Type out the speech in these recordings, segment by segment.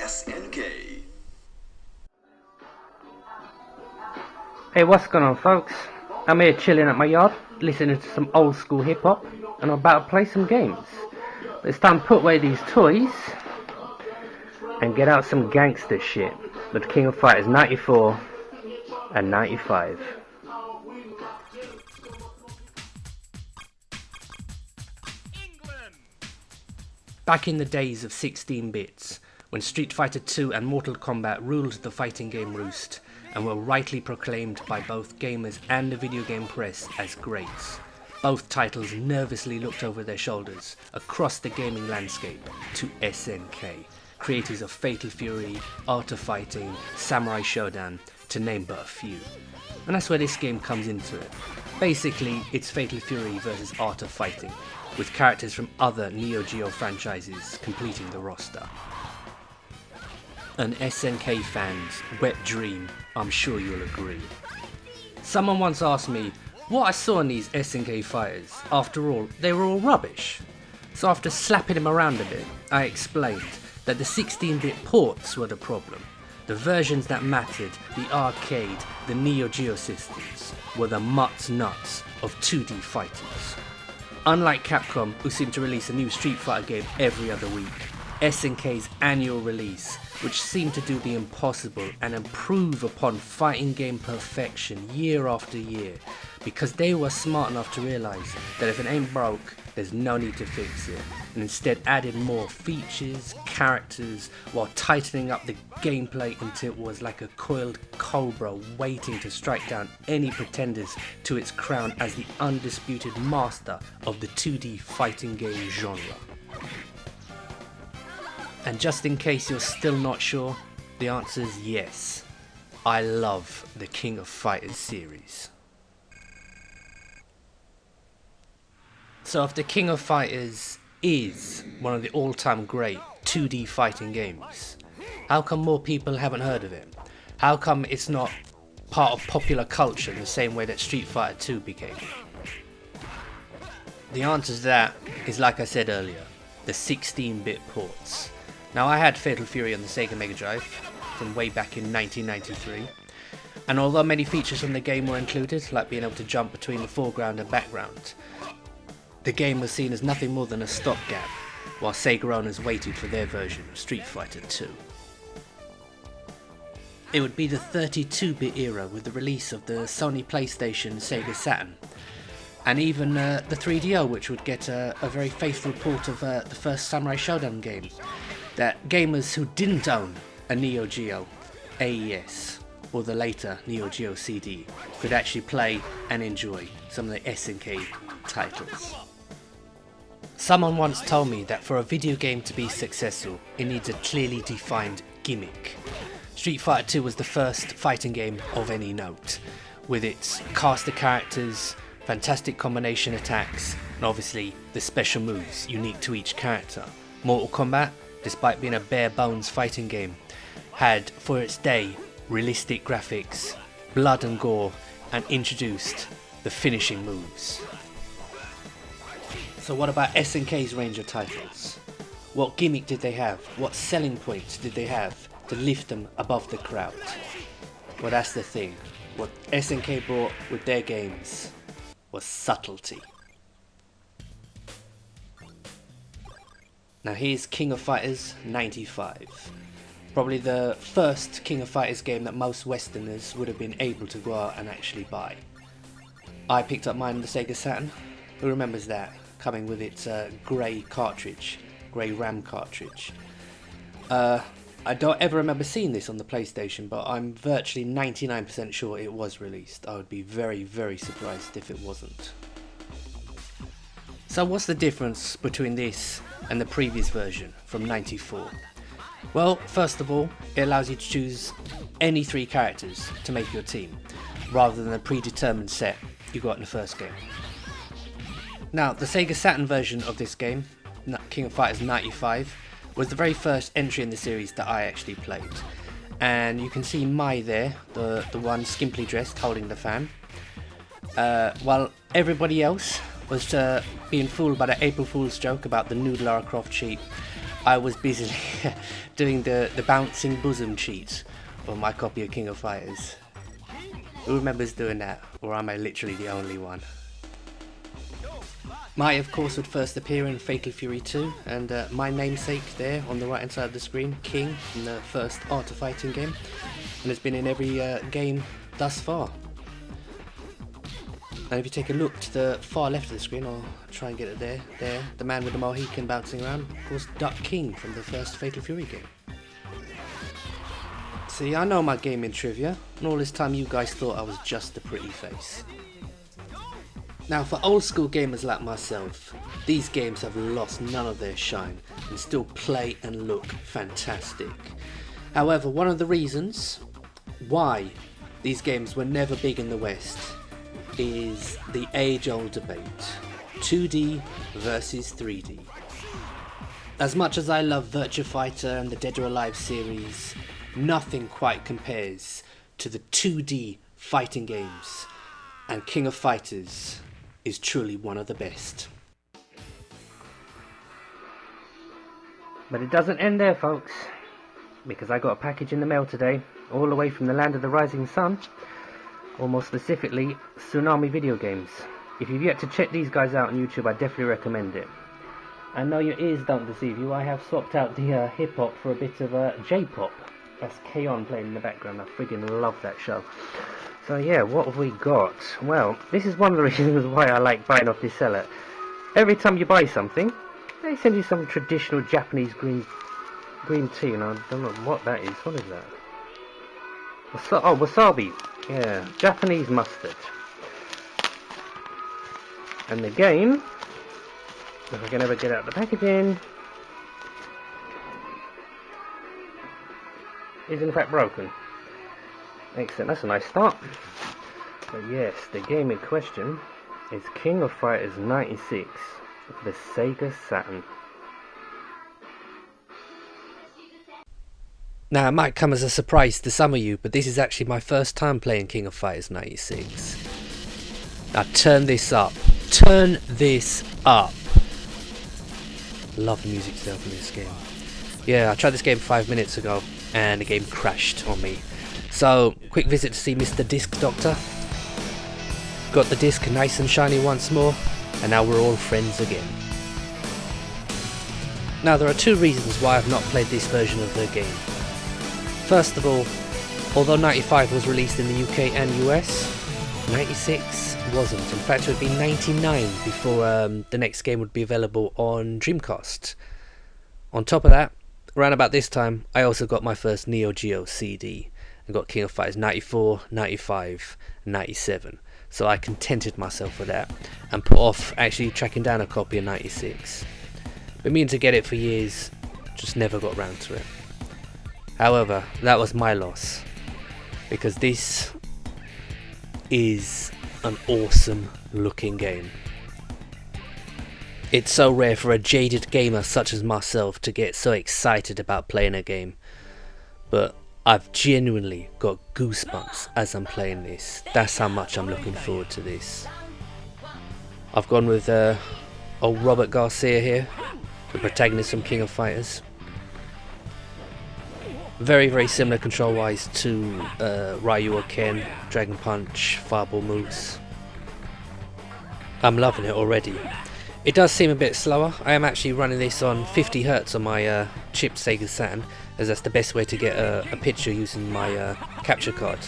SNK. Hey, what's going on, folks? I'm here chilling at my yard, listening to some old school hip hop, and I'm about to play some games. But it's time to put away these toys and get out some gangster shit with King of Fighters 94 and 95. Back in the days of 16 bits, when Street Fighter II and Mortal Kombat ruled the fighting game roost and were rightly proclaimed by both gamers and the video game press as greats, both titles nervously looked over their shoulders across the gaming landscape to SNK, creators of Fatal Fury, Art of Fighting, Samurai Shodown, to name but a few. And that's where this game comes into it. Basically, it's Fatal Fury versus Art of Fighting, with characters from other Neo Geo franchises completing the roster. An SNK fan's wet dream, I'm sure you'll agree. Someone once asked me what I saw in these SNK fighters. After all, they were all rubbish. So after slapping him around a bit, I explained that the 16-bit ports were the problem. The versions that mattered, the arcade, the Neo Geo systems, were the nuts of 2D fighters. Unlike Capcom, who seem to release a new Street Fighter game every other week, SNK's annual release, which seemed to do the impossible and improve upon fighting game perfection year after year, because they were smart enough to realise that if it ain't broke, there's no need to fix it, and instead added more features, characters, while tightening up the gameplay until it was like a coiled cobra waiting to strike down any pretenders to its crown as the undisputed master of the 2D fighting game genre. And just in case you're still not sure, the answer is yes. I love the King of Fighters series. So if the King of Fighters is one of the all-time great 2D fighting games, how come more people haven't heard of it? How come it's not part of popular culture in the same way that Street Fighter 2 became? The answer to that is, like I said earlier, the 16-bit ports. Now, I had Fatal Fury on the Sega Mega Drive from way back in 1993, and although many features from the game were included, like being able to jump between the foreground and background, the game was seen as nothing more than a stopgap, while Sega owners waited for their version of Street Fighter 2. It would be the 32-bit era with the release of the Sony PlayStation, Sega Saturn, and even the 3DO, which would get a very faithful port of the first Samurai Shodown game, that gamers who didn't own a Neo Geo AES or the later Neo Geo CD could actually play and enjoy some of the SNK titles. Someone once told me that for a video game to be successful, it needs a clearly defined gimmick. Street Fighter 2 was the first fighting game of any note, with its cast of characters, fantastic combination attacks, and obviously the special moves unique to each character. Mortal Kombat, despite being a bare bones fighting game, had for its day realistic graphics, blood and gore, and introduced the finishing moves. So what about SNK's range of titles? What gimmick did they have? What selling points did they have to lift them above the crowd? Well, that's the thing. What SNK brought with their games was subtlety. Now here's King of Fighters 95. Probably the first King of Fighters game that most Westerners would have been able to go out and actually buy. I picked up mine on the Sega Saturn. Who remembers that? Coming with its grey cartridge, grey RAM cartridge. I don't ever remember seeing this on the PlayStation, but I'm virtually 99% sure it was released. I would be very, very surprised if it wasn't. So what's the difference between this and the previous version from 94? Well, first of all, it allows you to choose any 3 characters to make your team, rather than a predetermined set you got in the first game. Now, the Sega Saturn version of this game, King of Fighters 95, was the very first entry in the series that I actually played. And you can see Mai there, the one skimpily dressed holding the fan, while everybody else was being fooled by the April Fool's joke about the new Lara Croft cheat. I was busy doing the bouncing bosom cheat on my copy of King of Fighters. Who remembers doing that, or am I literally the only one? Mai, of course, would first appear in Fatal Fury 2, and my namesake there on the right hand side of the screen, King, in the first Art of Fighting game, and has been in every game thus far. And if you take a look to the far left of the screen, I'll try and get it there, the man with the Mohican bouncing around, of course, Duck King from the first Fatal Fury game. See, I know my gaming trivia, and all this time you guys thought I was just a pretty face. Now, for old school gamers like myself, these games have lost none of their shine and still play and look fantastic. However, one of the reasons why these games were never big in the West is the age-old debate, 2D versus 3D. As much as I love Virtua Fighter and the Dead or Alive series, nothing quite compares to the 2D fighting games, and King of Fighters is truly one of the best. But it doesn't end there, folks, because I got a package in the mail today, all the way from the land of the rising sun, or more specifically, Tsunami Videogames. If you've yet to check these guys out on YouTube, I definitely recommend it. I know your ears don't deceive you, I have swapped out the hip-hop for a bit of J-pop. That's K-On playing in the background, I friggin' love that show. So yeah, what have we got? Well, this is one of the reasons why I like buying off this seller. Every time you buy something, they send you some traditional Japanese green tea, and I don't know what that is. What is that? Oh, wasabi. Yeah, Japanese mustard. And the game, if I can ever get out the packaging, is in fact broken. Excellent, that's a nice start. But yes, the game in question is King of Fighters 96 for the Sega Saturn. Now, it might come as a surprise to some of you, but this is actually my first time playing King of Fighters 96. Now, turn this up. Turn this up. Love the music stuff in this game. Yeah, I tried this game 5 minutes ago, and the game crashed on me. So, quick visit to see Mr. Disc Doctor. Got the disc nice and shiny once more, and now we're all friends again. Now, there are two reasons why I've not played this version of the game. First of all, although 95 was released in the UK and US, 96 wasn't. In fact, it would be 99 before the next game would be available on Dreamcast. On top of that, around about this time, I also got my first Neo Geo CD. I got King of Fighters 94, 95, 97. So I contented myself with that and put off actually tracking down a copy of 96. Been meaning to get it for years, just never got round to it. However, that was my loss, because this is an awesome looking game. It's so rare for a jaded gamer such as myself to get so excited about playing a game, but I've genuinely got goosebumps as I'm playing this. That's how much I'm looking forward to this. I've gone with old Robert Garcia here, the protagonist from King of Fighters. Very, very similar control-wise to Ryu or Ken, Dragon Punch, Fireball moves. I'm loving it already. It does seem a bit slower. I am actually running this on 50 Hz on my chipped Sega Saturn, as that's the best way to get a picture using my capture card.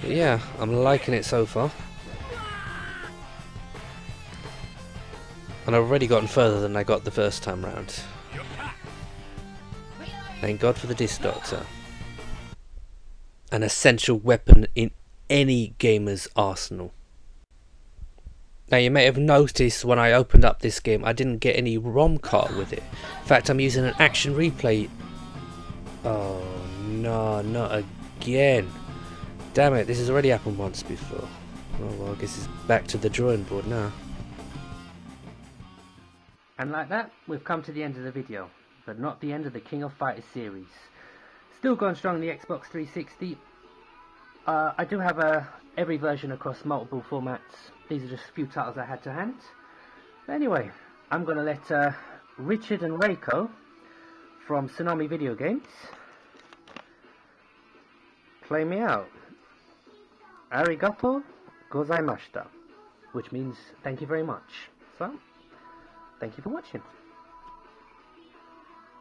But yeah, I'm liking it so far. And I've already gotten further than I got the first time round. Thank God for the Disc Doctor. An essential weapon in any gamer's arsenal. Now, you may have noticed when I opened up this game, I didn't get any ROM card with it. In fact, I'm using an action replay. Oh no, not again. Damn it, this has already happened once before. Oh well, I guess it's back to the drawing board now. And like that, we've come to the end of the video, but not the end of the King of Fighters series. Still going strong on the Xbox 360. I do have every version across multiple formats. These are just a few titles I had to hand. But anyway, I'm going to let Richard and Reiko from Tsunami Video Games. Play me out. Arigato gozaimashita, which means thank you very much. So, thank you for watching.